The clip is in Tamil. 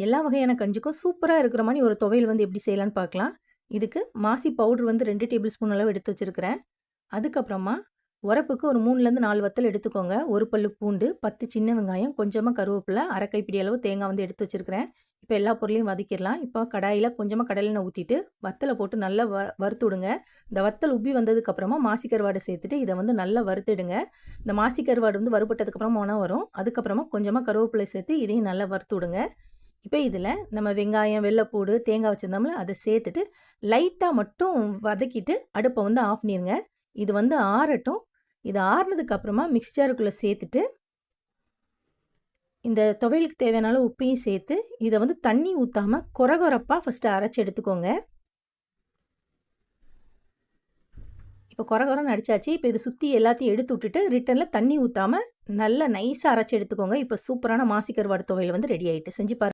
எல்லா வகையான கஞ்சிக்கும் சூப்பரா இருக்கிற மாரி ஒரு துவையல் வந்து எப்படி செய்யலான்னு பார்க்கலாம். இதுக்கு மாசி பவுடர் வந்து 2 டேபிள் ஸ்பூன் அளவு எடுத்து வச்சிருக்கிறேன். அதுக்கப்புறமா உரப்புக்கு ஒரு 3லேருந்து 4 வத்தல் எடுத்துக்கோங்க. 1 பல்லு பூண்டு, 10 சின்ன வெங்காயம், கொஞ்சமா கருவேப்பில, 1/2 கைப்பிடி அளவு தேங்காய் வந்து எடுத்து வச்சிருக்கிறேன். இப்ப எல்லா பொருளையும் வதக்கிடலாம். இப்போ கடாயில கொஞ்சமா கடலெண்ணெய் ஊத்திட்டு, வத்தல போட்டு நல்லா வறுத்து விடுங்க. இந்த வத்தல் உப்பி வந்ததுக்கு அப்புறமா மாசி கருவாடு சேர்த்துட்டு இத வந்து நல்லா வறுத்துடுங்க. இந்த மாசி கருவாடு வந்து வறுபட்டதுக்கு அப்புறமா மணம் வரும். அதுக்கப்புறமா கொஞ்சமா கருவேப்பிலை சேர்த்து இதையும் நல்லா வறுத்து விடுங்க. இப்போ இதில் நம்ம வெங்காயம், வெள்ளைப்பூடு, தேங்காய் வச்சுருந்தோம்ல அதை சேர்த்துட்டு லைட்டாக மட்டும் வதக்கிட்டு அடுப்பை வந்து ஆஃப் பண்ணிடுங்க. இது வந்து ஆறட்டும். இது ஆறுனதுக்கு அப்புறமா மிக்ஸ்சருக்குள்ளே சேர்த்துட்டு இந்த துவையலுக்கு தேவையான அளவு உப்பையும் சேர்த்து இதை வந்து தண்ணி ஊற்றாமல் கொரகொரப்பாக ஃபஸ்ட்டு அரைச்சி எடுத்துக்கோங்க. இப்போ கொரகொரன்னு அடிச்சாச்சு. இப்போ இதை சுற்றி எல்லாத்தையும் எடுத்து விட்டுட்டு ரிட்டனில் தண்ணி ஊற்றாமல் நல்லா நைஸாக அரைச்சி எடுத்துக்கோங்க. இப்போ சூப்பரான மாசி கருவாடு துவையல் வந்து ரெடி ஆகிட்டு செஞ்சு பாருங்க.